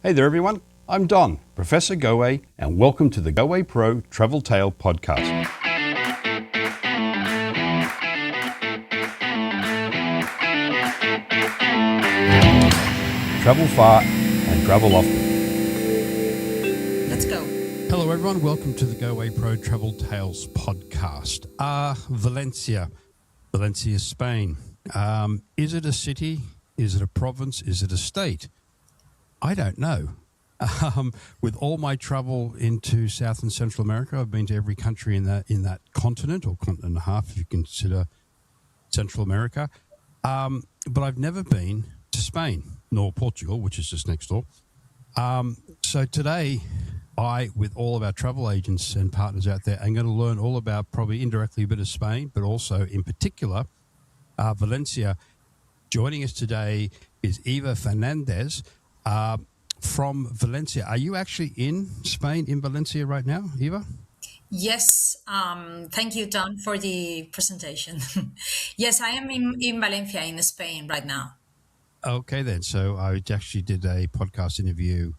Hey there everyone, I'm Don, Professor Goway, and welcome to the GowayPro Travel Tales Podcast. Travel far and travel often. Let's go. Hello everyone, welcome to the GowayPro Travel Tales Podcast. Valencia, Spain. Is it a city? Is it a province? Is it a state? I don't know. With all my travel into South and Central America, I've been to every country in that continent, or continent and a half if you consider Central America. But I've never been to Spain, nor Portugal, which is just next door. So today, with all of our travel agents and partners out there, I'm going to learn all about, probably indirectly, a bit of Spain, but also in particular, Valencia. Joining us today is Eva Fernandez from Valencia. Are you actually in Spain, in Valencia right now, Eva? Yes. Thank you, Don, for the presentation. Yes, I am in Valencia, in Spain right now. Okay, then. So I actually did a podcast interview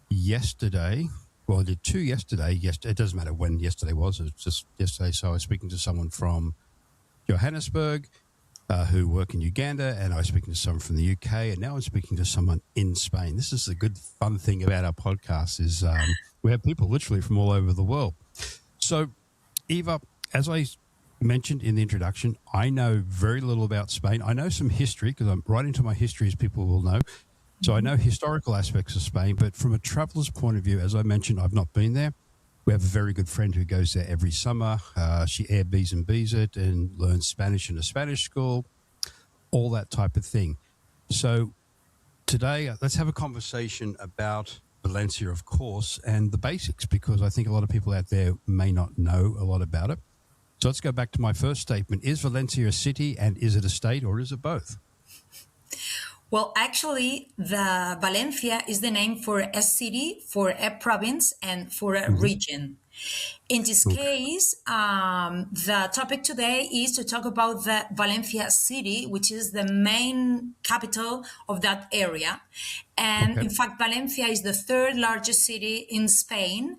yesterday. Well, I did two yesterday. It doesn't matter when yesterday was. It's just yesterday. So I was speaking to someone from Johannesburg who work in Uganda, and I was speaking to someone from the UK, and now I'm speaking to someone in Spain. This is the good, fun thing about our podcast is we have people literally from all over the world. So, Eva, as I mentioned in the introduction, I know very little about Spain. I know some history because I'm right into my history, as people will know. So I know historical aspects of Spain, but from a traveler's point of view, as I mentioned, I've not been there. We have a very good friend who goes there every summer. She Airbnbs it and learns Spanish in a Spanish school, all that type of thing. So today, let's have a conversation about Valencia, of course, and the basics, because I think a lot of people out there may not know a lot about it. So let's go back to my first statement. Is Valencia a city, and is it a state, or is it both? Well, actually, the Valencia is the name for a city, for a province, and for a region. In this case, the topic today is to talk about the Valencia city, which is the main capital of that area. And in fact, Valencia is the third largest city in Spain,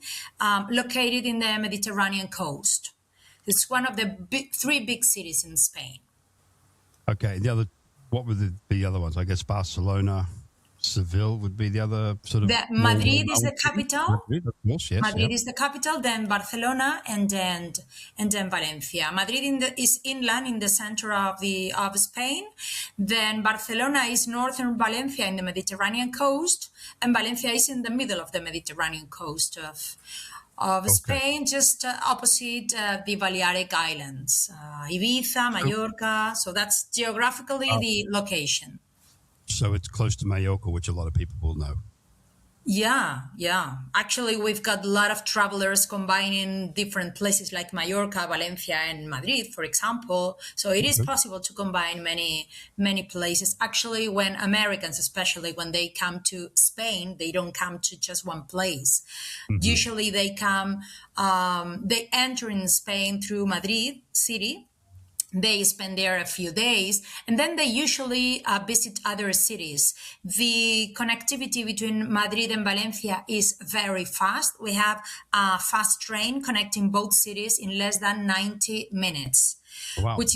located in the Mediterranean coast. It's one of the three big cities in Spain. Okay, what would the other ones? I guess Barcelona, Seville would be the other sort of... Madrid is the capital. Madrid, of course, yes. Madrid is the capital, then Barcelona, and then Valencia. Madrid is inland in the center of Spain. Then Barcelona is northern Valencia in the Mediterranean coast, and Valencia is in the middle of the Mediterranean coast of Spain, just opposite the Balearic Islands, Ibiza, Mallorca. So that's geographically the location. So it's close to Mallorca, which a lot of people will know. Yeah. Actually, we've got a lot of travelers combining different places like Mallorca, Valencia, and Madrid, for example. So it is possible to combine many places. Actually, when Americans, especially when they come to Spain, they don't come to just one place. Usually they come, they enter in Spain through Madrid city. They spend there a few days, and then they usually visit other cities. The connectivity between Madrid and Valencia is very fast. We have a fast train connecting both cities in less than 90 minutes, which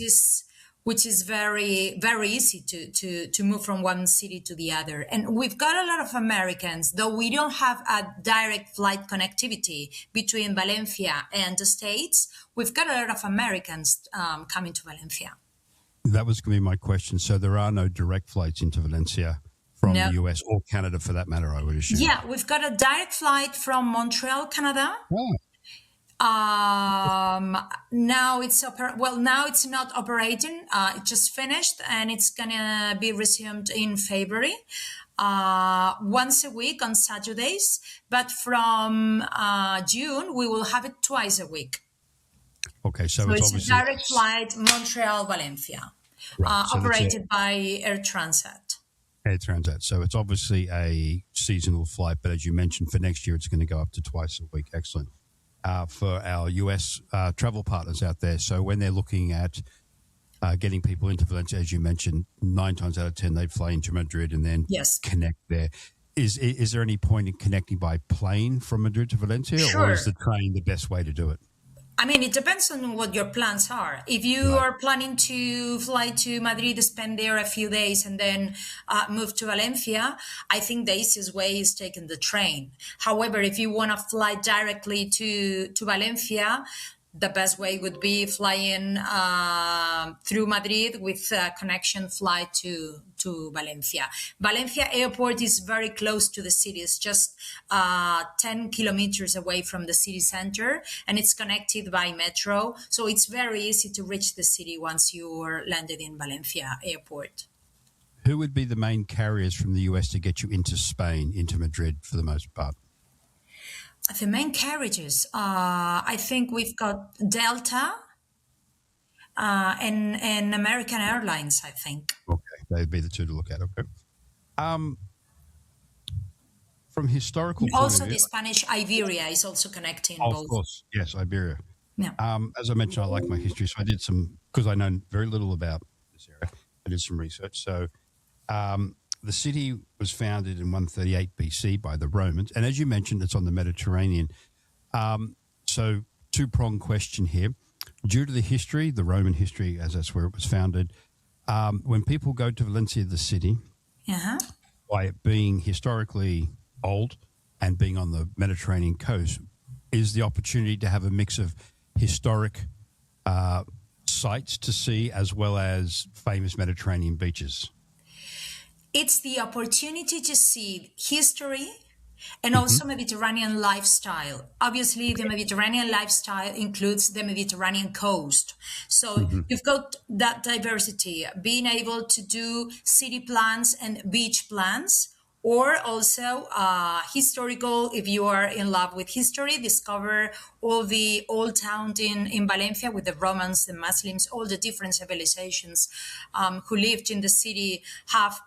is very, very easy to move from one city to the other. And we've got a lot of Americans, though we don't have a direct flight connectivity between Valencia and the States. We've got a lot of Americans coming to Valencia. That was going to be my question. So there are no direct flights into Valencia from the US or Canada, for that matter, I would assume. Yeah, we've got a direct flight from Montreal, Canada. Oh. Now it's not operating. It just finished, and it's gonna be resumed in February, once a week on Saturdays. But from June, we will have it twice a week. Okay, so it's a direct flight Montreal-Valencia, operated by Air Transat. Air Transat. So it's obviously a seasonal flight, but as you mentioned, for next year, it's going to go up to twice a week. Excellent. For our US travel partners out there. So when they're looking at getting people into Valencia, as you mentioned, 9 times out of 10, they'd fly into Madrid and then connect there. is there any point in connecting by plane from Madrid to Valencia, or is Sure. the train the best way to do it? I mean, it depends on what your plans are. If you Right. are planning to fly to Madrid, spend there a few days, and then move to Valencia, I think the easiest way is taking the train. However, if you want to fly directly to Valencia, the best way would be flying through Madrid with a connection flight to Valencia. Valencia airport is very close to the city. It's just 10 kilometers away from the city center, and it's connected by metro. So it's very easy to reach the city once you're landed in Valencia airport. Who would be the main carriers from the US to get you into Spain, into Madrid for the most part? The main carriages, I think we've got Delta and American Airlines, I think. Okay, they'd be the two to look at. Okay. From historical point Also, of the view, Spanish Iberia is also connecting of both. course, yes, Iberia. Yeah. As I mentioned, I like my history, so I did some, because I know very little about this area. I did some research. So the city was founded in 138 BC by the Romans, and as you mentioned, it's on the Mediterranean. So two-pronged question here. Due to the history, the Roman history, as that's where it was founded, when people go to Valencia, the city, Uh-huh. by it being historically old and being on the Mediterranean coast, is the opportunity to have a mix of historic sites to see as well as famous Mediterranean beaches. It's the opportunity to see history and also Mediterranean lifestyle. Obviously, the Mediterranean lifestyle includes the Mediterranean coast. So you've got that diversity, being able to do city plans and beach plans, or also historical, if you are in love with history, discover all the old towns in Valencia with the Romans, the Muslims, all the different civilizations who lived in the city have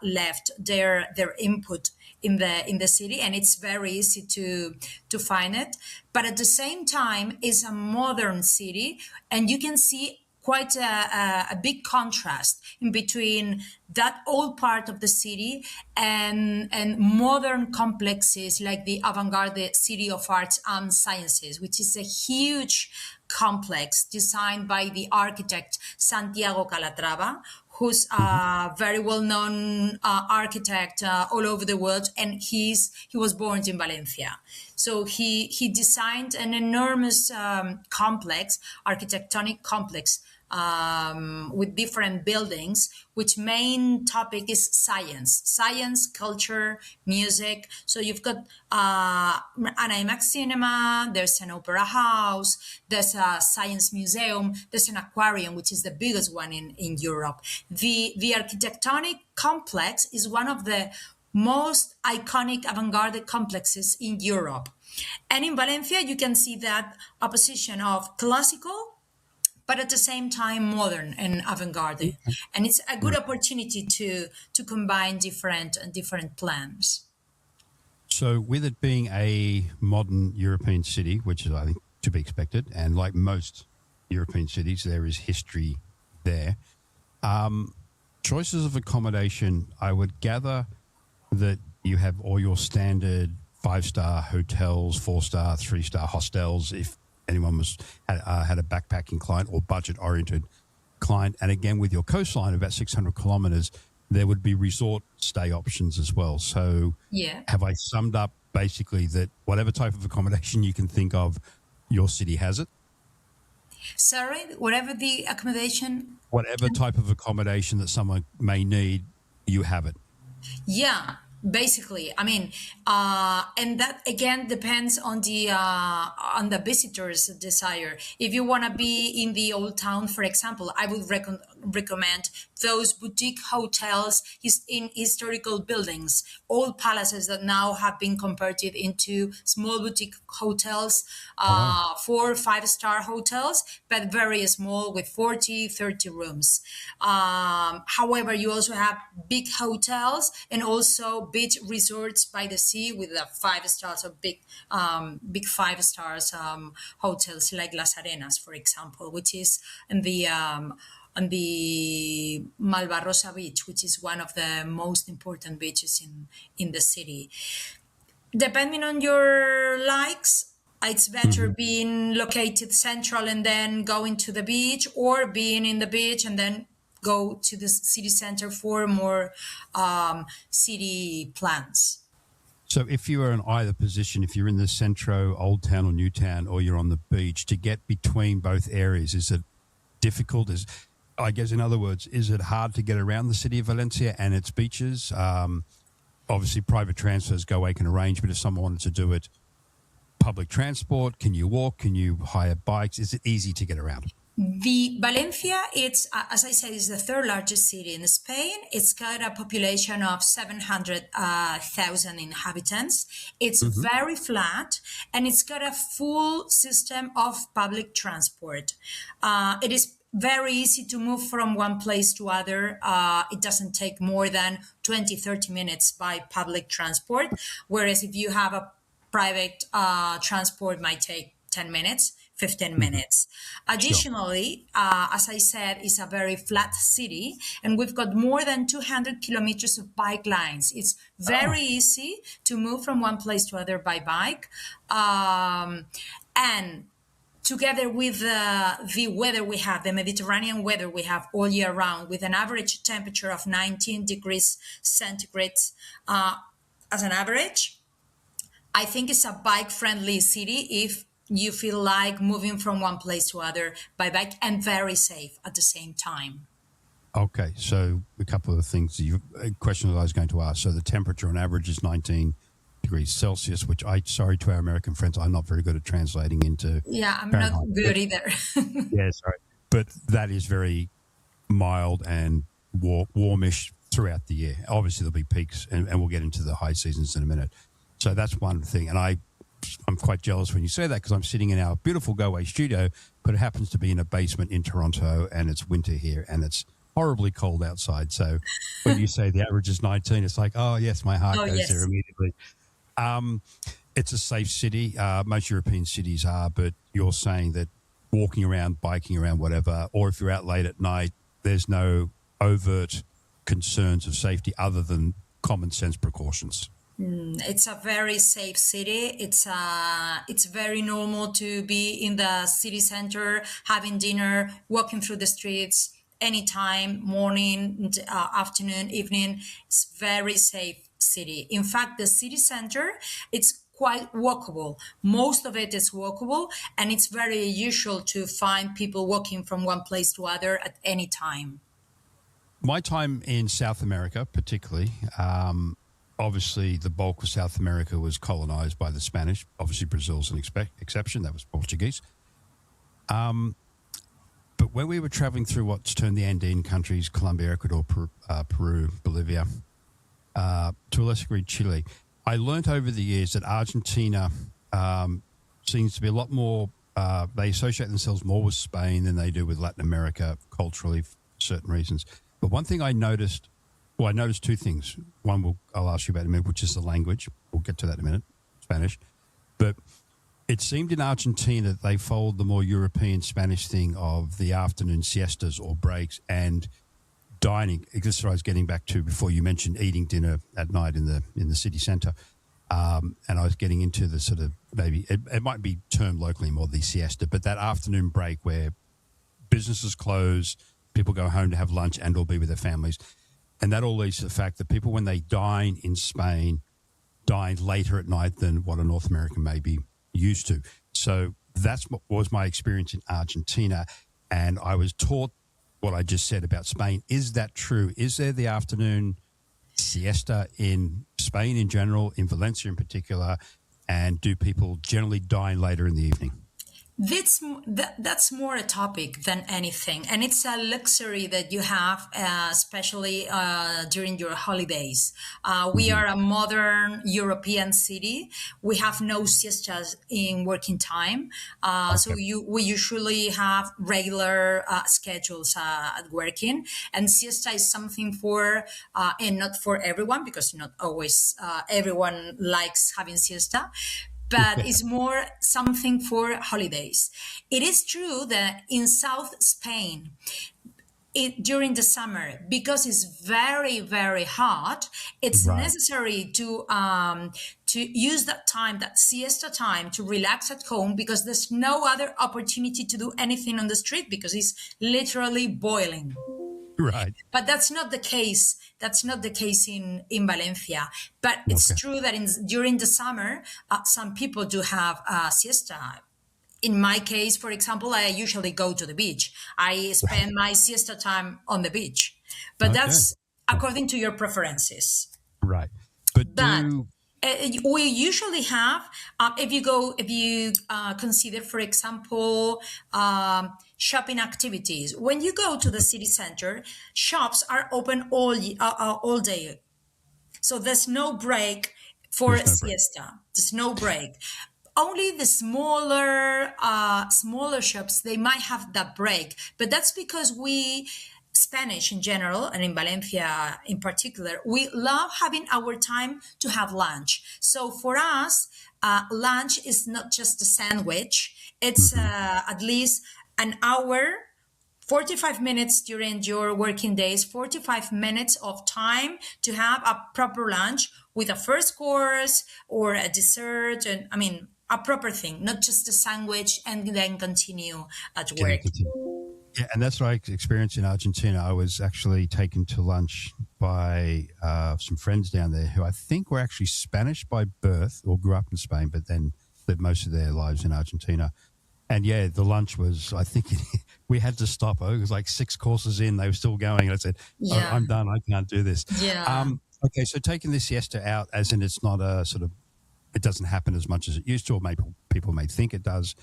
left their input in the city, and it's very easy to find it. But at the same time, it's a modern city, and you can see quite a big contrast in between that old part of the city and modern complexes like the avant-garde City of Arts and Sciences, which is a huge complex designed by the architect Santiago Calatrava, who's a very well-known architect all over the world, and he was born in Valencia. So he designed an enormous complex, architectonic complex, with different buildings, which main topic is science, culture, music. So you've got an IMAX cinema, there's an opera house, there's a science museum, there's an aquarium, which is the biggest one in Europe. The architectonic complex is one of the most iconic avant-garde complexes in Europe. And in Valencia, you can see that opposition of classical, but at the same time modern and avant-garde, and it's a good opportunity to combine different plans. So with it being a modern European city, which is, I think, to be expected, and like most European cities, there is history there. Choices of accommodation, I would gather that you have all your standard 5-star hotels, 4-star, 3-star hostels, if anyone had a backpacking client or budget-oriented client. And again, with your coastline, about 600 kilometers, there would be resort stay options as well. So Yeah. have I summed up basically that whatever type of accommodation you can think of, your city has it? Sorry, whatever the accommodation. Whatever type of accommodation that someone may need, you have it. Yeah, basically. I mean, and that again depends on the visitor's desire. If you want to be in the old town, for example, I would recommend those boutique hotels in historical buildings, old palaces that now have been converted into small boutique hotels, 4 or 5-star hotels, but very small with 40, 30 rooms. However, you also have big hotels and also beach resorts by the sea with the 5 stars or big 5 stars hotels like Las Arenas, for example, which is in the the Malvarrosa beach, which is one of the most important beaches in the city. Depending on your likes, it's better being located central and then going to the beach, or being in the beach and then go to the city center for more city plans. So if you are in either position, if you're in the Centro, Old Town or New Town, or you're on the beach, to get between both areas, is it difficult? I guess, in other words, is it hard to get around the city of Valencia and its beaches? Obviously, private transfers Goway can arrange, but if someone wanted to do it public transport, can you walk? Can you hire bikes? Is it easy to get around? The Valencia, it's as I said, is the third largest city in Spain. It's got a population of 700,000 inhabitants. It's very flat, and it's got a full system of public transport. It is very easy to move from one place to other. It doesn't take more than 20-30 minutes by public transport, whereas if you have a private transport, it might take 10 minutes. 15 minutes. Additionally, as I said, it's a very flat city, and we've got more than 200 kilometers of bike lines. It's very easy to move from one place to other by bike. And together with the weather we have, the Mediterranean weather we have all year round, with an average temperature of 19 degrees centigrade as an average, I think it's a bike-friendly city if you feel like moving from one place to other by bike, and very safe at the same time. Okay, so a couple of things. A question that I was going to ask. So the temperature on average is 19 degrees Celsius, which sorry to our American friends, I'm not very good at translating into. Yeah, I'm Fahrenheit. not good either. Yeah, sorry. But that is very mild and warmish throughout the year. Obviously, there'll be peaks, and we'll get into the high seasons in a minute. So that's one thing. And I'm quite jealous when you say that, because I'm sitting in our beautiful Goway studio, but it happens to be in a basement in Toronto, and it's winter here, and it's horribly cold outside. So when you say the average is 19, it's like, oh, yes, my heart goes there immediately. It's a safe city. Most European cities are, but you're saying that walking around, biking around, whatever, or if you're out late at night, there's no overt concerns of safety other than common sense precautions. It's a very safe city. It's very normal to be in the city center, having dinner, walking through the streets anytime, morning, afternoon, evening. It's very safe city. In fact, the city center, it's quite walkable. Most of it is walkable, and it's very usual to find people walking from one place to other at any time. My time in South America, particularly, obviously, the bulk of South America was colonized by the Spanish. Obviously, Brazil's an exception. That was Portuguese. But when we were traveling through what's termed the Andean countries, Colombia, Ecuador, Peru, Bolivia, to a lesser degree, Chile, I learnt over the years that Argentina seems to be a lot more, they associate themselves more with Spain than they do with Latin America culturally for certain reasons. But one thing I noticed two things. One, I'll ask you about in a minute, which is the language. We'll get to that in a minute, Spanish. But it seemed in Argentina that they followed the more European Spanish thing of the afternoon siestas or breaks and dining. This is what I was getting back to before you mentioned eating dinner at night in the city centre. And I was getting into the sort of, maybe, it might be termed locally more the siesta, but that afternoon break where businesses close, people go home to have lunch and or be with their families. And that all leads to the fact that people, when they dine in Spain, dine later at night than what a North American may be used to. So that's what was my experience in Argentina. And I was taught what I just said about Spain. Is that true? Is there the afternoon siesta in Spain in general, in Valencia in particular? And do people generally dine later in the evening? That's more a topic than anything, and it's a luxury that you have, especially during your holidays. We are a modern European city. We have no siestas in working time, so we usually have regular schedules at working. And siesta is something for and not for everyone, because not always everyone likes having siesta. But it's more something for holidays. It is true that in South Spain, during the summer, because it's very, very hot, it's Right. necessary to use that time, that siesta time, to relax at home, because there's no other opportunity to do anything on the street because it's literally boiling. Right. But that's not the case. That's not the case in Valencia. But it's Okay. true that during the summer, some people do have siesta. In my case, for example, I usually go to the beach. I spend my siesta time on the beach. But Okay. that's according to your preferences. Right. But But do we usually have, if you consider, for example, shopping activities. When you go to the city center, shops are open all day. So there's no break for There's no break. siesta. There's no break. Only the smaller shops, they might have that break, but that's because Spanish in general, and in Valencia in particular, we love having our time to have lunch. So for us, lunch is not just a sandwich. It's at least an hour, 45 minutes during your working days, 45 minutes of time to have a proper lunch with a first course or a dessert, and a proper thing, not just a sandwich and then continue at work. Yeah, and that's what I experienced in Argentina. I was actually taken to lunch by some friends down there who I think were actually Spanish by birth or grew up in Spain, but then lived most of their lives in Argentina. And yeah, the lunch was, I think we had to stop. It was like 6 courses in. They were still going. And I said, Yeah. I'm done. I can't do this. Yeah. Okay, so taking the siesta out, as in it's not a sort of, it doesn't happen as much as it used to, or maybe people may think it does.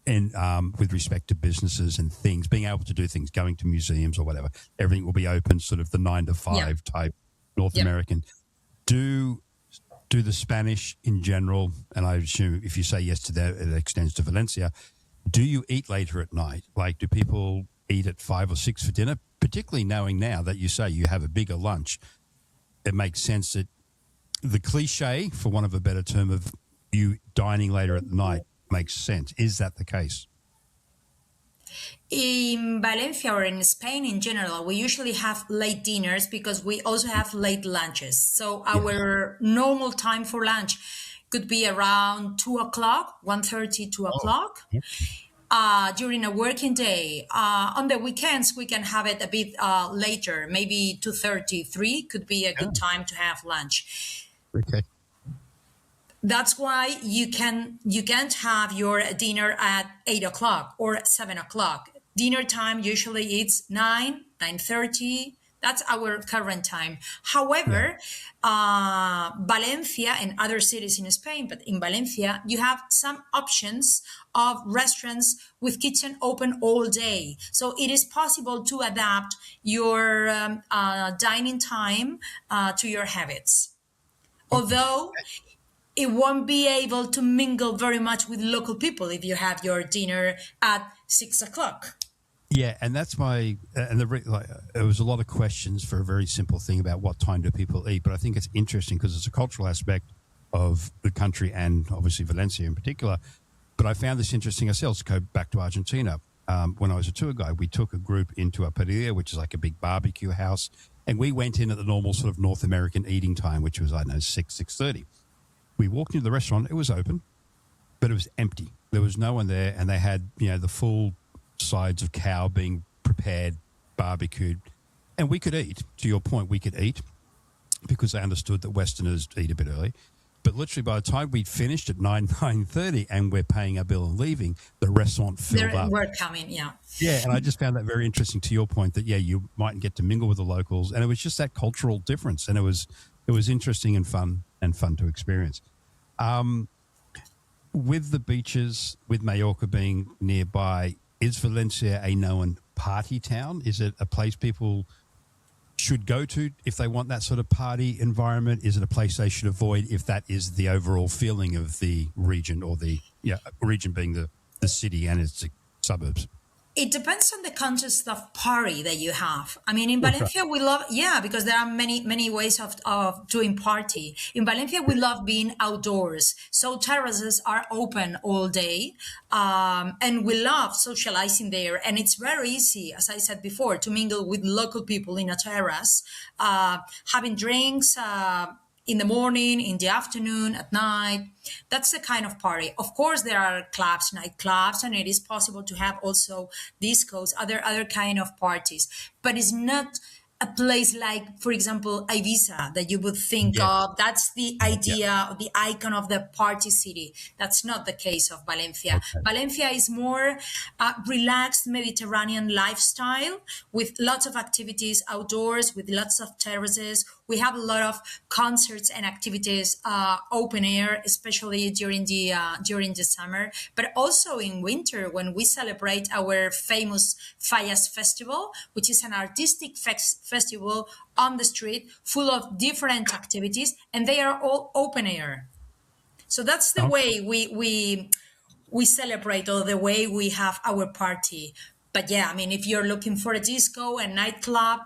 And with respect to businesses and things, being able to do things, going to museums or whatever, everything will be open, sort of the 9 to 5 type North American. Do the Spanish in general, and I assume if you say yes to that, it extends to Valencia, do you eat later at night? Like, do people eat at 5 or 6 for dinner? Particularly knowing now that you say you have a bigger lunch, it makes sense that the cliche, for want of a better term, of you dining later at night makes sense. Is that the case? In Valencia or in Spain in general, we usually have late dinners because we also have late lunches. So our normal time for lunch could be around 2 o'clock, 1:30, 2 o'clock. During a working day. On the weekends, we can have it a bit later, maybe 2:30, 3 could be a good time to have lunch. Okay. That's why you can't have your dinner at 8 o'clock or 7 o'clock. Dinner time usually it's 9:30. That's our current time. However, Valencia and other cities in Spain, but in Valencia, you have some options of restaurants with kitchen open all day. So it is possible to adapt your dining time to your habits. Although it won't be able to mingle very much with local people if you have your dinner at 6 o'clock. Yeah, and that's there was a lot of questions for a very simple thing about what time do people eat, but I think it's interesting because it's a cultural aspect of the country and obviously Valencia in particular. But I found this interesting ourselves. Go back to Argentina. When I was a tour guide, we took a group into a parrilla, which is like a big barbecue house, and we went in at the normal sort of North American eating time, which was, 6:30. We walked into the restaurant. It was open, but it was empty. There was no one there, and they had, the full sides of cow being prepared, barbecued, and we could eat. To your point, we could eat because they understood that Westerners eat a bit early. But literally by the time we'd finished at 9:30 and we're paying our bill and leaving, the restaurant filled up. We're coming, yeah. Yeah, and I just found that very interesting to your point that, you mightn't get to mingle with the locals. And it was just that cultural difference. And it was interesting and fun to experience. With the beaches, with Mallorca being nearby, is Valencia a known party town? Is it a place people should go to if they want that sort of party environment? Is it a place they should avoid if that is the overall feeling of the region, or the region being the city and its suburbs? It depends on the context of party that you have. I mean, in Valencia, we love, because there are many ways of doing party. In Valencia, we love being outdoors. So terraces are open all day. And we love socializing there. And it's very easy, as I said before, to mingle with local people in a terrace, having drinks, in the morning, in the afternoon, at night. That's the kind of party. Of course, there are clubs, nightclubs, and it is possible to have also discos, other kind of parties. But it's not a place like, for example, Ibiza that you would think of. That's the idea, the icon of the party city. That's not the case of Valencia. Okay. Valencia is more relaxed Mediterranean lifestyle with lots of activities outdoors, with lots of terraces. We have a lot of concerts and activities open air, especially during the summer, but also in winter when we celebrate our famous Fallas Festival, which is an artistic festival on the street full of different activities, and they are all open air. So that's the way we celebrate, or the way we have our party. But yeah, I mean, if you're looking for a disco and nightclub,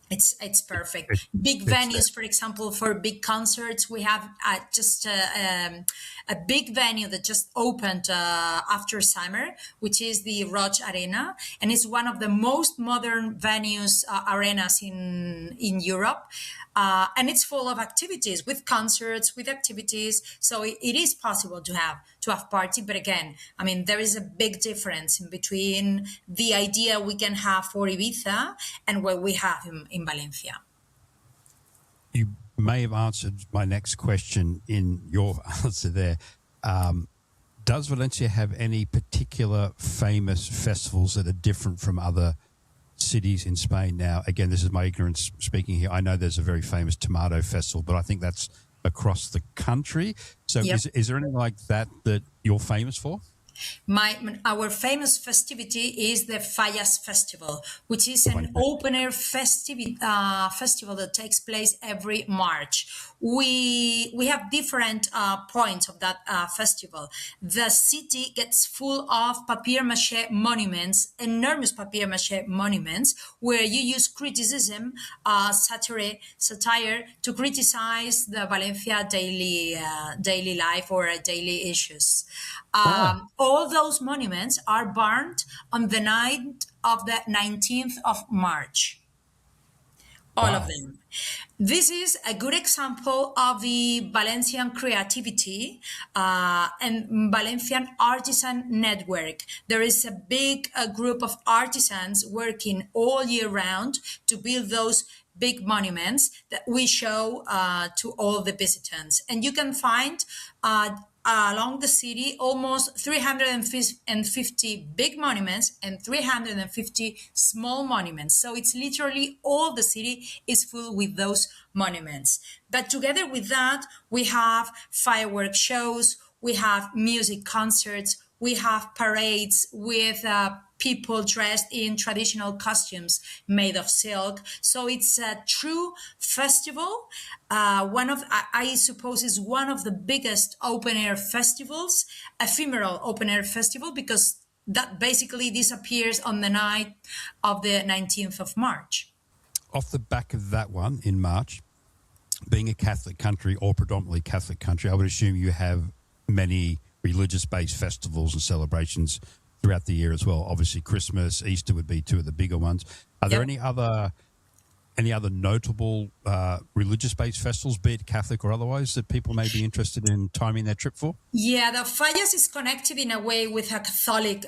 it's perfect. Big venues, for example, for big concerts, we have just a big venue that just opened after summer, which is the Roig Arena, and it's one of the most modern venues, arenas in Europe. And it's full of activities, with concerts, with activities. So it is possible to have party. But again, I mean, there is a big difference in between the idea we can have for Ibiza and what we have in Valencia. You may have answered my next question in your answer there. Does Valencia have any particular famous festivals that are different from other cities in Spain? Now, again, this is my ignorance speaking here. I know there's a very famous tomato festival, but I think that's across the country. So is there anything like that you're famous for? Our famous festivity is the Fallas Festival, which is an open-air festival that takes place every March. We have different points of that festival. The city gets full of papier-mâché monuments, enormous papier-mâché monuments, where you use criticism, satire to criticize the Valencia daily life or daily issues. All those monuments are burned on the night of the 19th of March. All of them. This is a good example of the Valencian creativity and Valencian artisan network. There is a big group of artisans working all year round to build those big monuments that we show to all the visitors. And you can find along the city almost 350 big monuments and 350 small monuments. So it's literally all the city is full with those monuments. But together with that, we have fireworks shows, we have music concerts, we have parades with people dressed in traditional costumes made of silk. So it's a true festival. I suppose is one of the biggest open-air festivals, ephemeral open-air festival, because that basically disappears on the night of the 19th of March. Off the back of that one in March, being a Catholic country or predominantly Catholic country, I would assume you have many religious-based festivals and celebrations throughout the year as well. Obviously, Christmas, Easter would be two of the bigger ones. Are there any other notable religious-based festivals, be it Catholic or otherwise, that people may be interested in timing their trip for? Yeah, the Fallas is connected in a way with a Catholic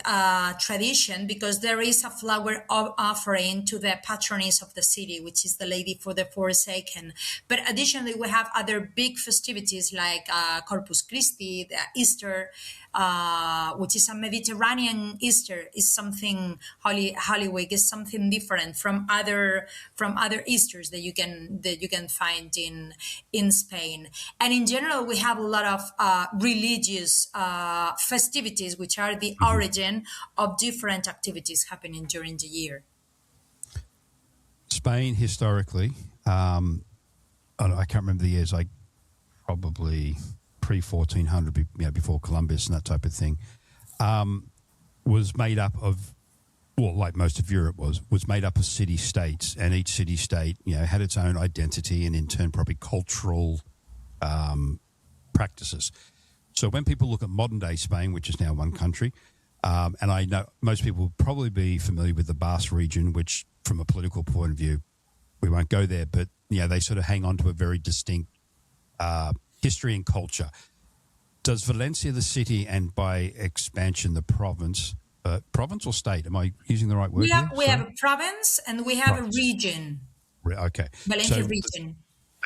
tradition, because there is a flower offering to the patroness of the city, which is the Lady for the Forsaken. But additionally, we have other big festivities like Corpus Christi, the Easter, which is a Mediterranean Easter, is something Holy Week is something different from other Easters that you can find in Spain. And in general, we have a lot of religious festivities, which are the origin of different activities happening during the year. Spain historically, I can't remember the years, like probably pre-1400, before Columbus and that type of thing, was made up of well, like most of Europe was made up of city-states, and each city-state, had its own identity and in turn probably cultural practices. So when people look at modern-day Spain, which is now one country, and I know most people will probably be familiar with the Basque region, which from a political point of view, we won't go there, but they sort of hang on to a very distinct history and culture. Does Valencia, the city, and by expansion, the province or state? Am I using the right word here? We have a province and we have a region. Okay. Valencia region.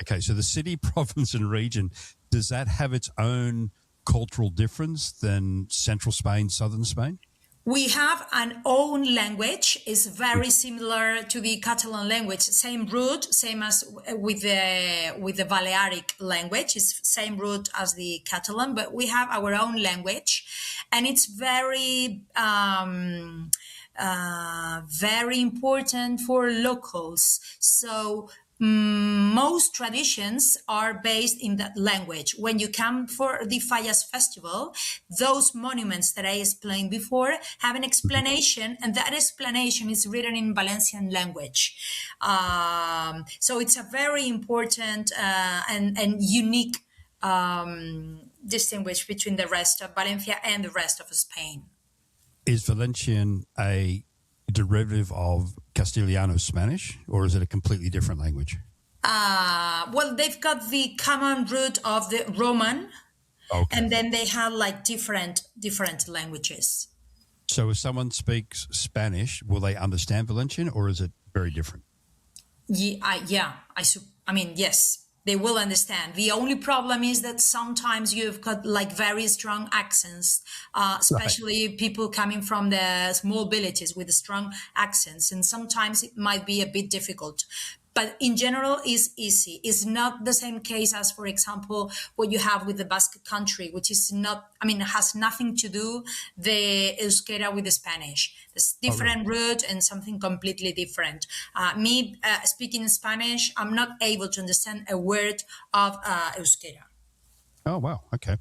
Okay, so the city, province, and region, does that have its own cultural difference than central Spain, southern Spain? We have an own language. It's very similar to the Catalan language. Same root, same as with the Balearic language. It's same root as the Catalan, but we have our own language, and it's very very important for locals. So most traditions are based in that language. When you come for the Fallas festival, those monuments that I explained before have an explanation, and that explanation is written in Valencian language. So it's a very important and unique distinguish between the rest of Valencia and the rest of Spain. Is Valencian a derivative of Castellano Spanish, or is it a completely different language? Well, they've got the common root of the Roman, and then they have like different languages. So if someone speaks Spanish, will they understand Valencian, or is it very different? Yes, they will understand. The only problem is that sometimes you've got like very strong accents, especially people coming from the small villages with strong accents. And sometimes it might be a bit difficult. But in general, it's easy. It's not the same case as, for example, what you have with the Basque country, which is not, it has nothing to do the Euskera with the Spanish. It's different root and something completely different. Me speaking Spanish, I'm not able to understand a word of Euskera. Oh, wow. Okay.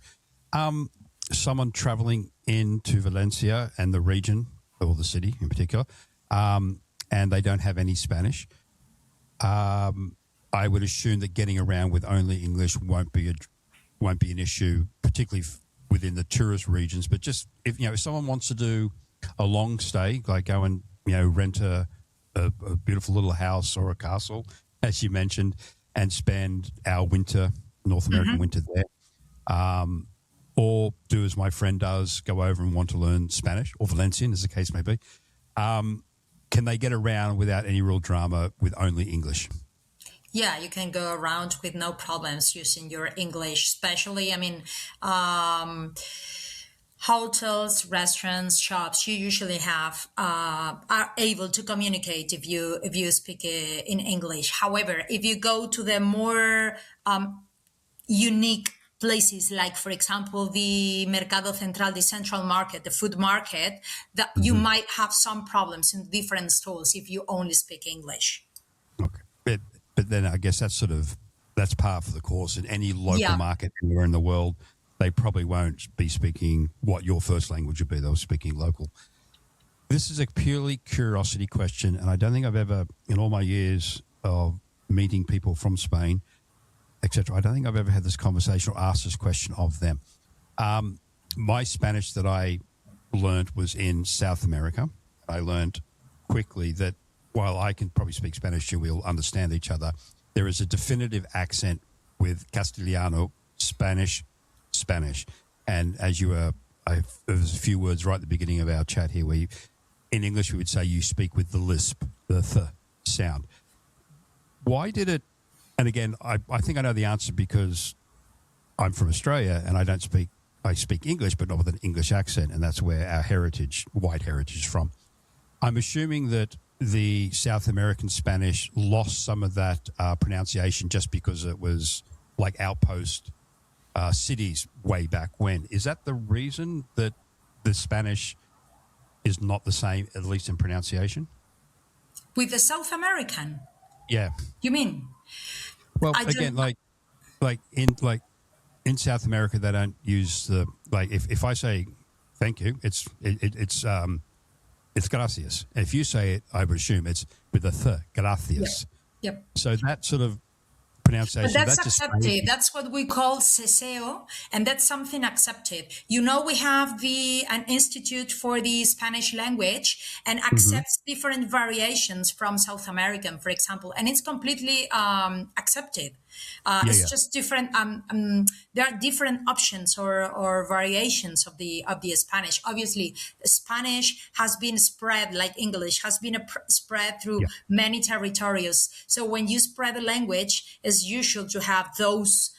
Someone traveling into Valencia and the region, or the city in particular, and they don't have any Spanish, I would assume that getting around with only English won't be an issue, particularly within the tourist regions. But just if someone wants to do a long stay, like go and rent a beautiful little house or a castle, as you mentioned, and spend our North American winter there, or do as my friend does, go over and want to learn Spanish or Valencian, as the case may be. Can they get around without any real drama with only English? Yeah, you can go around with no problems using your English, especially, hotels, restaurants, shops you usually have are able to communicate if you speak in English. However, if you go to the more unique places, like, for example, the Mercado Central, the central market, the food market, that you might have some problems in different stores if you only speak English. Okay. But then I guess that's par for the course. In any local market anywhere in the world, they probably won't be speaking what your first language would be. They'll be speaking local. This is a purely curiosity question, and I don't think I've ever, in all my years of meeting people from Spain, etc., I don't think I've ever had this conversation or asked this question of them. My Spanish that I learned was in South America. I learned quickly that while I can probably speak Spanish, we'll understand each other. There is a definitive accent with Castellano, Spanish. And as there was a few words right at the beginning of our chat here where in English we would say you speak with the lisp, the th sound. Why did it? And again, I think I know the answer because I'm from Australia and I speak English, but not with an English accent. And that's where our white heritage is from. I'm assuming that the South American Spanish lost some of that pronunciation just because it was like outpost cities way back when. Is that the reason that the Spanish is not the same, at least in pronunciation? With the South American? Yeah. You mean? Well, again, like in South America, they don't use the, like, if I say thank you, it's it's gracias. And if you say it, I would assume it's with a th, gracias. Yep. So that sort of pronunciation. But that's accepted. That's what we call ceseo, and that's something accepted. We have an institute for the Spanish language and accepts different variations from South American, for example, and it's completely accepted. It's just different. There are different options or variations of the Spanish. Obviously, Spanish has been spread like English has been spread through many territories. So when you spread the language, it's usual to have those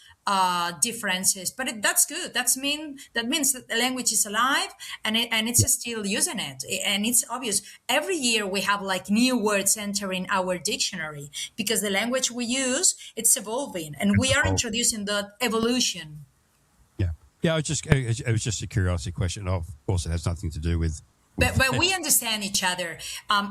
differences. But that's good. That means that the language is alive and it's still using it. And it's obvious. Every year we have like new words entering our dictionary because the language we use, it's evolving, and we are introducing the evolution. Yeah. It was just a curiosity question. Of course, it has nothing to do with. But we understand each other.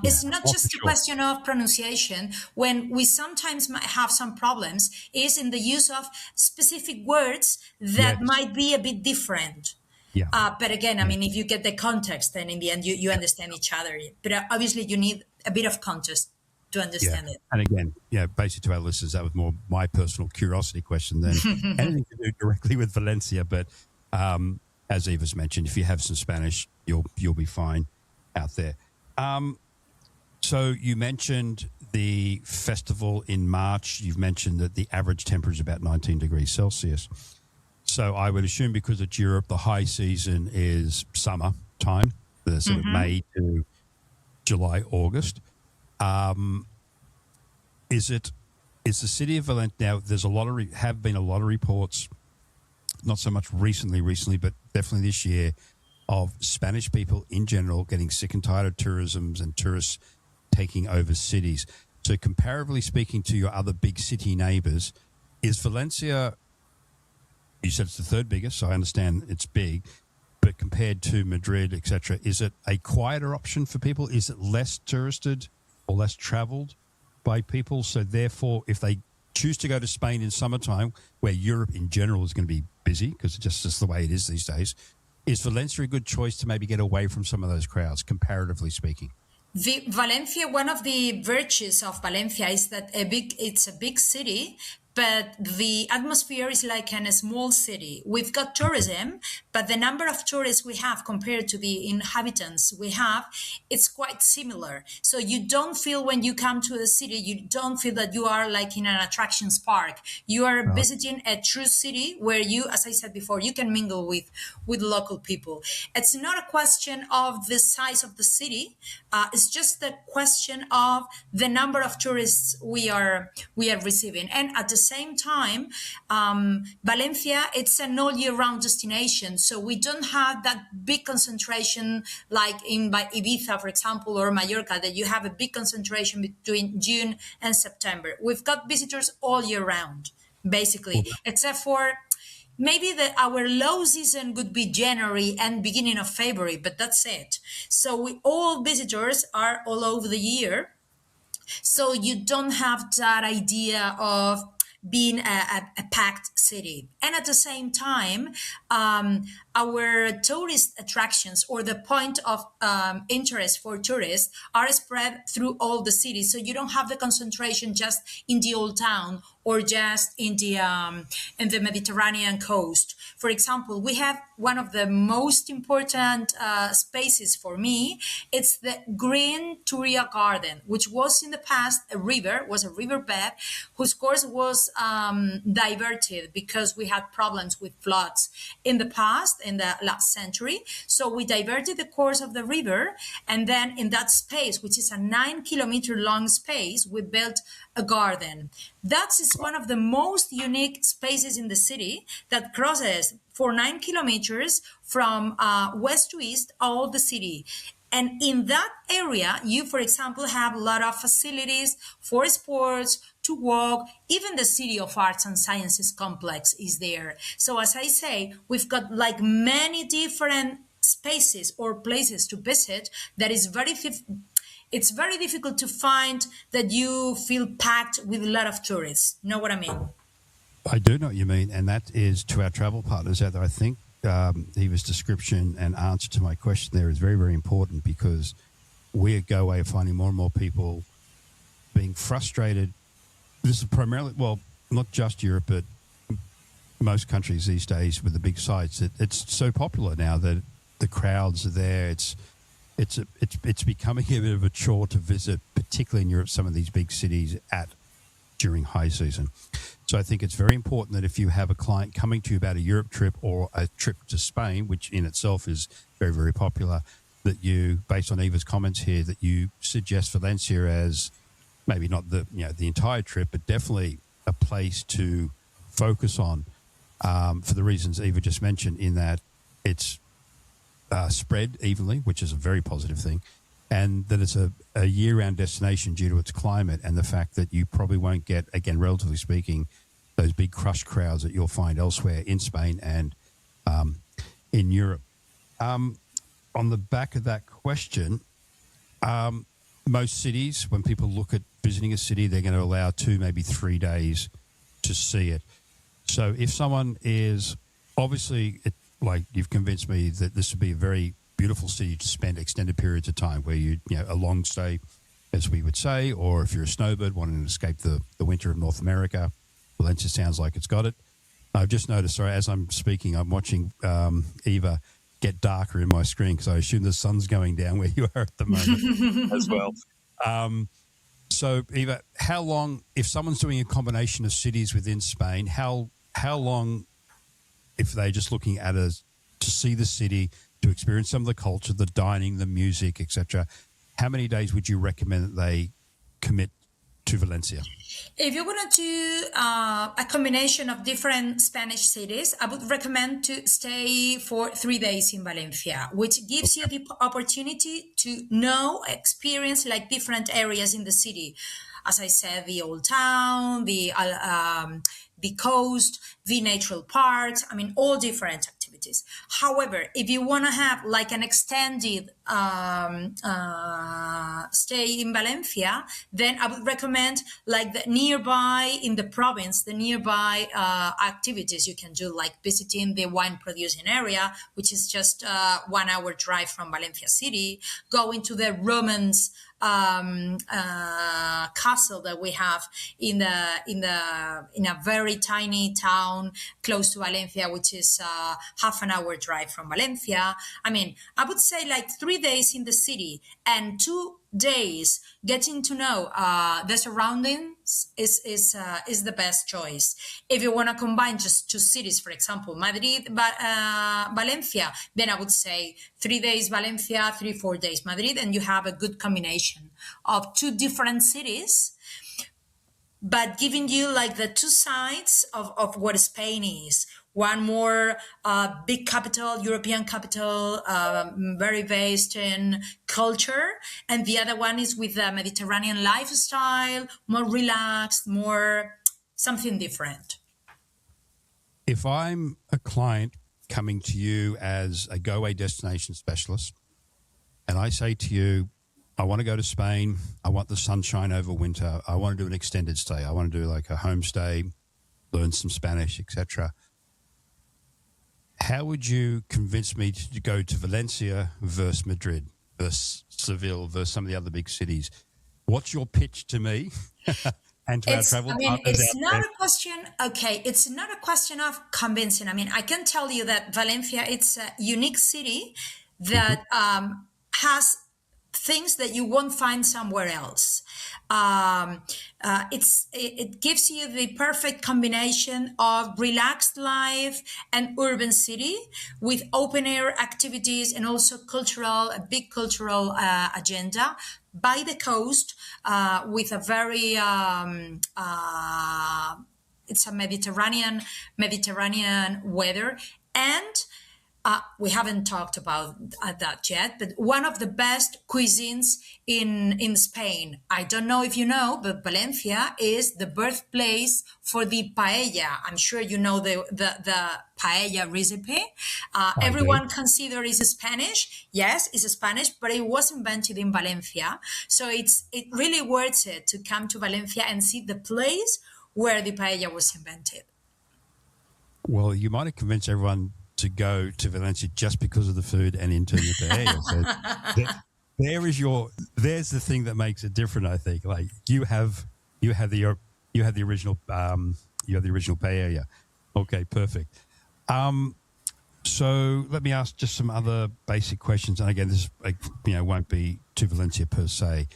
It's not just a question of pronunciation. When we sometimes might have some problems is in the use of specific words that might be a bit different. Yeah. But again, I mean, if you get the context, then in the end, you understand each other. But obviously, you need a bit of context to understand it. And again, basically to our listeners, that was more my personal curiosity question than anything to do directly with Valencia. But as Eva's mentioned, if you have some Spanish, you'll be fine out there. So you mentioned the festival in March. You've mentioned that the average temperature is about 19 degrees Celsius. So I would assume because it's Europe, the high season is summer time, the sort of May to July, August. Is the city of Valencia now? There's have been a lot of reports, not so much recently, but definitely this year, of Spanish people in general getting sick and tired of tourism and tourists taking over cities. So comparatively speaking to your other big city neighbors, is Valencia, you said it's the third biggest, so I understand it's big, but compared to Madrid, etc., is it a quieter option for people? Is it less touristed or less traveled by people? So therefore, if they choose to go to Spain in summertime, where Europe in general is going to be busy because it's just the way it is these days, is Valencia a good choice to maybe get away from some of those crowds, comparatively speaking? Valencia, one of the virtues of Valencia is that it's a big city, but the atmosphere is like in a small city. We've got tourism, but the number of tourists we have compared to the inhabitants we have, it's quite similar. So you don't feel when you come to the city, you don't feel that you are like in an attractions park. You are visiting a true city where you, as I said before, you can mingle with local people. It's not a question of the size of the city. It's just a question of the number of tourists we are receiving. And at the same time, Valencia, it's an all year round destination. So we don't have that big concentration like by Ibiza, for example, or Mallorca, that you have a big concentration between June and September. We've got visitors all year round, basically, except for maybe our low season would be January and beginning of February, but that's it. So all visitors are all over the year. So you don't have that idea of being a packed city. And at the same time, our tourist attractions or the point of interest for tourists are spread through all the cities. So you don't have the concentration just in the old town or just in the Mediterranean coast. For example, we have one of the most important spaces for me. It's the Green Turia Garden, which was in the past a riverbed whose course was diverted because we had problems with floods in the past, in the last century. So we diverted the course of the river, and then in that space, which is a 9-kilometer long space, we built a garden. That is one of the most unique spaces in the city that crosses for 9 kilometers from west to east all the city. And in that area, you, for example, have a lot of facilities for sports, to walk. Even the City of Arts and Sciences complex is there. So as I say, we've got like many different spaces or places to visit that is it's very difficult to find that you feel packed with a lot of tourists. Know what I mean? I do know what you mean, and that is to our travel partners out there. I think Eva's description and answer to my question there is very, very important, because we at Goway are finding more and more people being frustrated. This is primarily, well, not just Europe, but most countries these days with the big sites. It's so popular now that the crowds are there. It's becoming a bit of a chore to visit, particularly in Europe, some of these big cities during high season. So I think it's very important that if you have a client coming to you about a Europe trip or a trip to Spain, which in itself is very, very popular, that you, based on Eva's comments here, that you suggest Valencia as maybe not the entire trip, but definitely a place to focus on for the reasons Eva just mentioned, in that it's spread evenly, which is a very positive thing, and that it's a year-round destination due to its climate and the fact that you probably won't get, again, relatively speaking, those big crush crowds that you'll find elsewhere in Spain and in Europe. On the back of that question, most cities, when people look at visiting a city, they're going to allow 2, maybe 3 days to see it. So if someone is, obviously, like you've convinced me that this would be a very beautiful city to spend extended periods of time, where a long stay, as we would say, or if you're a snowbird wanting to escape the winter of North America, Valencia sounds like it's got it. I've just noticed, sorry, as I'm speaking, I'm watching Eva get darker in my screen because I assume the sun's going down where you are at the moment as well. So, Eva, how long, if someone's doing a combination of cities within Spain, how long, if they're just looking at to see the city, to experience some of the culture, the dining, the music, etc., how many days would you recommend that they commit to Valencia? If you want to do a combination of different Spanish cities, I would recommend to stay for 3 days in Valencia, which gives you the opportunity to experience like different areas in the city. As I said, the old town, the coast, the natural parks, all different activities. However, if you want to have like an extended stay in Valencia, then I would recommend like the nearby in the province, the nearby activities you can do, like visiting the wine producing area, which is just 1 hour drive from Valencia city, going to the Romans castle that we have in a very tiny town close to Valencia, which is half an hour drive from Valencia. I would say like 3 days in the city and 2 days getting to know the surroundings is the best choice. If you want to combine just 2 cities, for example, Madrid, Valencia, then I would say 3 days Valencia, 3-4 days Madrid, and you have a good combination of 2 different cities, but giving you like the 2 sides of what Spain is. One more big capital, European capital, very based in culture. And the other one is with the Mediterranean lifestyle, more relaxed, more something different. If I'm a client coming to you as a Goway destination specialist, and I say to you, I want to go to Spain, I want the sunshine over winter, I want to do an extended stay, I want to do like a homestay, learn some Spanish, etc., how would you convince me to go to Valencia versus Madrid versus Seville versus some of the other big cities? What's your pitch to me and to our travel partners it's out not there? a question. Okay, it's not a question of convincing. I can tell you that Valencia, it's a unique city that has things that you won't find somewhere else. It gives you the perfect combination of relaxed life and urban city with open air activities and also a big cultural agenda by the coast with a very it's a Mediterranean weather. And we haven't talked about that yet, but one of the best cuisines in Spain. I don't know if you know, but Valencia is the birthplace for the paella. I'm sure you know the paella recipe. Everyone considers it's Spanish. Yes, it's Spanish, but it was invented in Valencia. So it really worth it to come to Valencia and see the place where the paella was invented. Well, you might have convinced everyone to go to Valencia just because of the food and into the paella. So there's the thing that makes it different. I think like you have the original paella. Okay, perfect. So let me ask just some other basic questions. And again, this won't be to Valencia per se.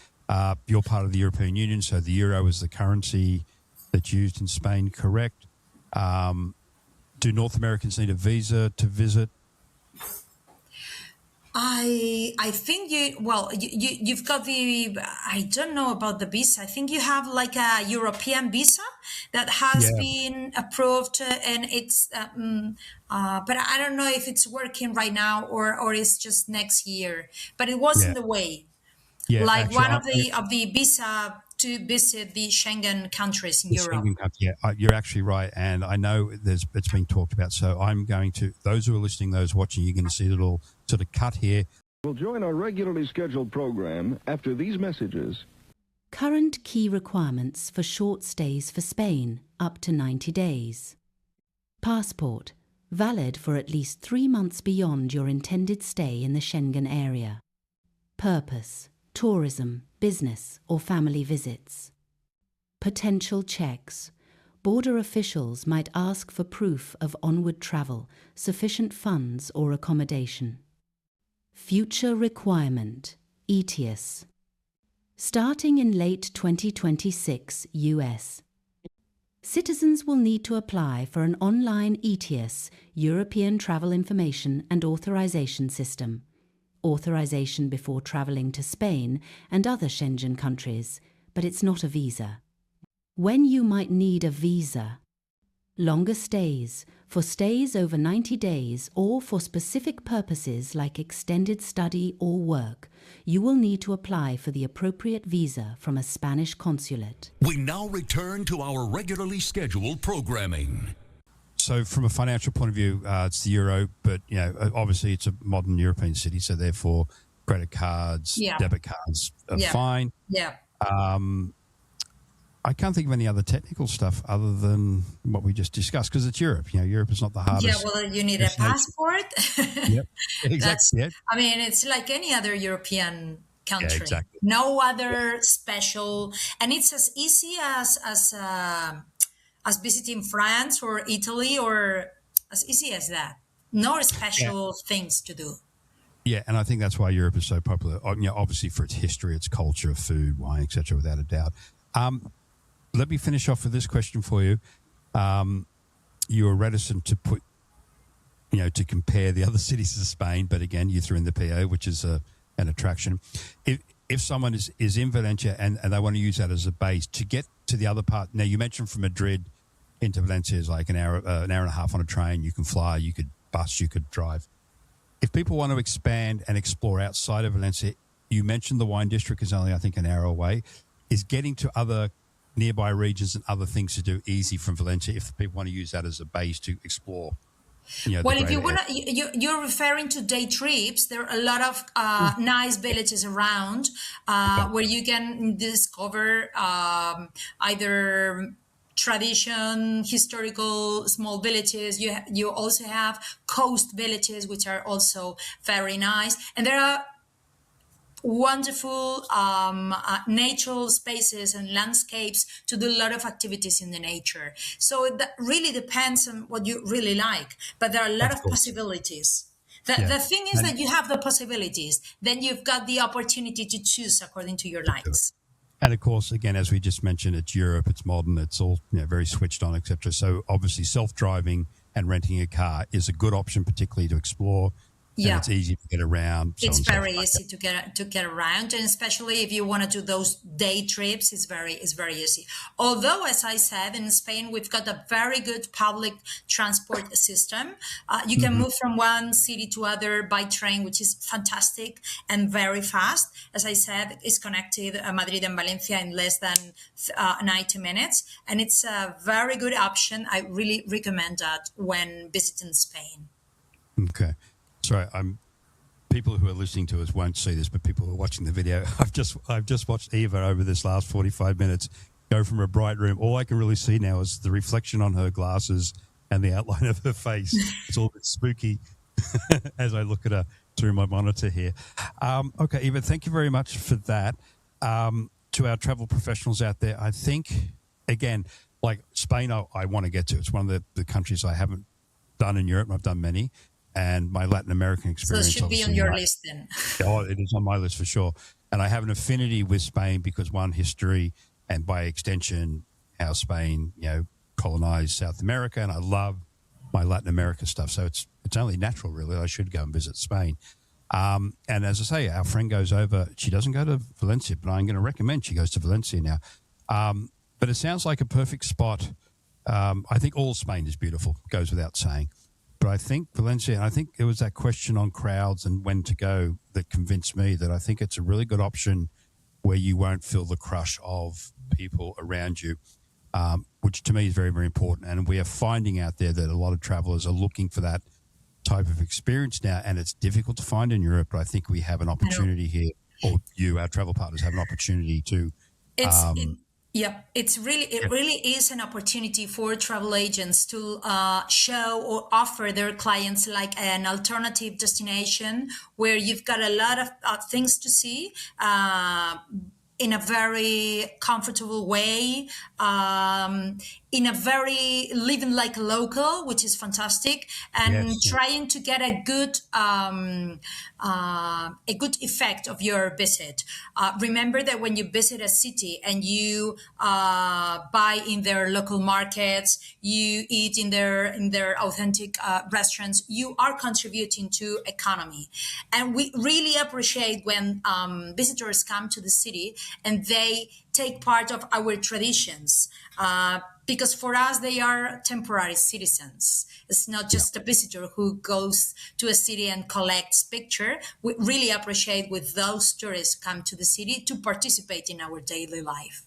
You're part of the European Union, so the euro is the currency that's used in Spain, correct? Do North Americans need a visa to visit? I think you've got I don't know about the visa. I think you have like a European visa that has been approved, and it's but I don't know if it's working right now or it's just next year. But it was in the way. Yeah, like actually, one of the visa to visit the Schengen countries in Europe. You're actually right, and I know it's been talked about. So I'm going to, those who are listening, those watching, you're going to see a little sort of cut here. We'll join our regularly scheduled program after these messages. Current key requirements for short stays for Spain, up to 90 days. Passport, valid for at least 3 months beyond your intended stay in the Schengen area. Purpose, tourism, business or family visits. Potential checks. Border officials might ask for proof of onward travel, sufficient funds or accommodation. Future requirement, ETIAS. Starting in late 2026 US. Citizens will need to apply for an online ETIAS, European Travel Information and Authorization System. Authorization before travelling to Spain and other Schengen countries, but it's not a visa. When you might need a visa. Longer stays, for stays over 90 days or for specific purposes like extended study or work, you will need to apply for the appropriate visa from a Spanish consulate. We now return to our regularly scheduled programming. So from a financial point of view, it's the euro, but obviously it's a modern European city, so therefore credit cards, debit cards are fine. Yeah. I can't think of any other technical stuff other than what we just discussed because it's Europe. Europe is not the hardest. Yeah, well, you need a passport. Yep, exactly. I mean, it's like any other European country. Yeah, exactly. No other special, and it's as easy as visiting France or Italy, or as easy as that. No special things to do. Yeah, and I think that's why Europe is so popular. Obviously for its history, its culture, food, wine, etc., without a doubt. Let me finish off with this question for you. You were reticent to put, to compare the other cities to Spain, but again, you threw in the PO, which is an attraction. If someone is in Valencia and they want to use that as a base to get to the other part, now you mentioned from Madrid into Valencia is like an hour and a half on a train. You can fly, you could bus, you could drive. If people want to expand and explore outside of Valencia, you mentioned the wine district is only, I think, an hour away. Is getting to other nearby regions and other things to do easy from Valencia if people want to use that as a base to explore? Well, if you want to, you're referring to day trips. There are a lot of nice villages around where you can discover either tradition, historical small villages. You also have coast villages, which are also very nice, and there are wonderful natural spaces and landscapes to do a lot of activities in the nature. So that really depends on what you really like, but there are a lot of possibilities. The thing is that you have the possibilities, then you've got the opportunity to choose according to your likes. And of course, again, as we just mentioned, it's Europe, it's modern, it's all very switched on, etc. So obviously self-driving and renting a car is a good option, particularly to explore. And it's easy to get around. It's very easy to get around, and especially if you want to do those day trips, it's very easy. Although, as I said, in Spain we've got a very good public transport system. You can move from one city to other by train, which is fantastic and very fast. As I said, it's connected Madrid and Valencia in less than 90 minutes, and it's a very good option. I really recommend that when visiting Spain. Okay. Sorry, people who are listening to us won't see this, but people who are watching the video, I've just watched Eva over this last 45 minutes go from a bright room. All I can really see now is the reflection on her glasses and the outline of her face. It's all a bit spooky as I look at her. through my monitor here. Okay, Eva, thank you very much for that. To our travel professionals out there, I think, again, like Spain, I want to get to. It's one of the countries I haven't done in Europe, and I've done many. And my Latin American experience. So it should be on your list then. Oh, it is on my list for sure. And I have an affinity with Spain because, one, history, and by extension, how Spain, colonized South America. And I love my Latin America stuff. So it's only natural, really. I should go and visit Spain. And as I say, our friend goes over. She doesn't go to Valencia, but I'm going to recommend she goes to Valencia now. But it sounds like a perfect spot. I think all Spain is beautiful, goes without saying. But I think Valencia, and I think it was that question on crowds and when to go that convinced me that I think it's a really good option where you won't feel the crush of people around you, which to me is very, very important. And we are finding out there that a lot of travelers are looking for that type of experience now, and it's difficult to find in Europe. But I think we have an opportunity here, or you, our travel partners, have an opportunity to. It really is an opportunity for travel agents to show or offer their clients like an alternative destination where you've got a lot of things to see in a very comfortable way, in a very living like a local, which is fantastic, and trying to get a good effect of your visit. Remember that when you visit a city and you buy in their local markets, you eat in their authentic restaurants, you are contributing to economy. And we really appreciate when visitors come to the city and they take part of our traditions, because for us, they are temporary citizens. It's not just a visitor who goes to a city and collects picture. We really appreciate when those tourists come to the city to participate in our daily life.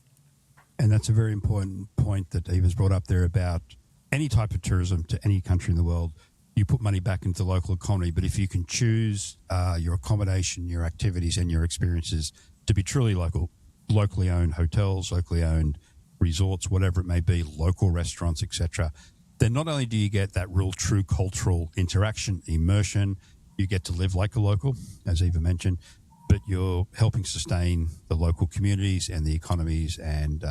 And that's a very important point that Eva's brought up there about any type of tourism to any country in the world. You put money back into the local economy, but if you can choose your accommodation, your activities, and your experiences to be truly local, locally owned hotels, locally owned resorts, whatever it may be, local restaurants, etc., then not only do you get that real true cultural interaction, immersion, you get to live like a local, as Eva mentioned, but you're helping sustain the local communities and the economies, and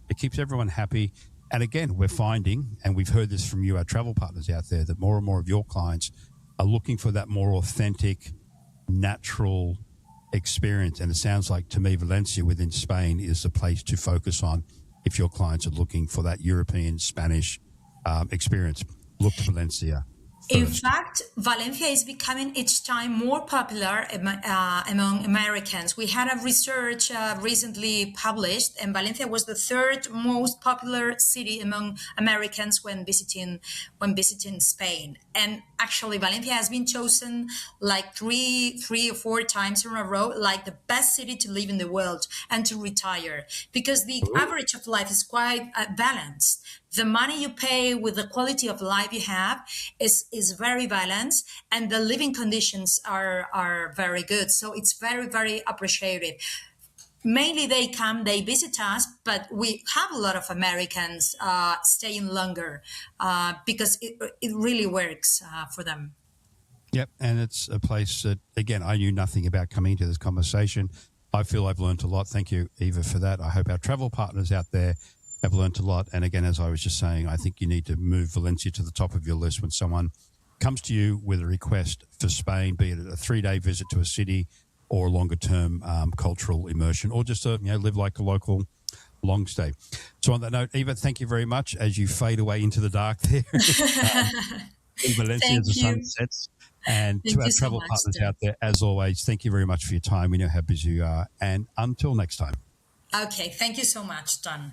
it keeps everyone happy. And again, we're finding, and we've heard this from you, our travel partners out there, that more and more of your clients are looking for that more authentic, natural experience. And it sounds like, to me, Valencia within Spain is the place to focus on if your clients are looking for that European, Spanish experience. Look to Valencia first. In fact, Valencia is becoming each time more popular among Americans. We had a research recently published, and Valencia was the third most popular city among Americans when visiting Spain. And actually, Valencia has been chosen like three or four times in a row, like the best city to live in the world and to retire, because the average of life is quite balanced. The money you pay with the quality of life you have is very balanced, and the living conditions are very good. So it's very, very appreciated. Mainly they visit us, but we have a lot of Americans staying longer because it really works for them. Yep, and it's a place that, again, I knew nothing about coming into this conversation. I feel I've learned a lot. Thank you, Eva, for that. I hope our travel partners out there have learned a lot. And again, as I was just saying, I think you need to move Valencia to the top of your list when someone comes to you with a request for Spain, be it a 3-day visit to a city or a longer-term cultural immersion, or just live like a local long stay. So on that note, Eva, thank you very much as you fade away into the dark there. In Valencia as the sun sets. And to our travel partners out there, as always, thank you very much for your time. We know how busy you are. And until next time. Okay, thank you so much, Don.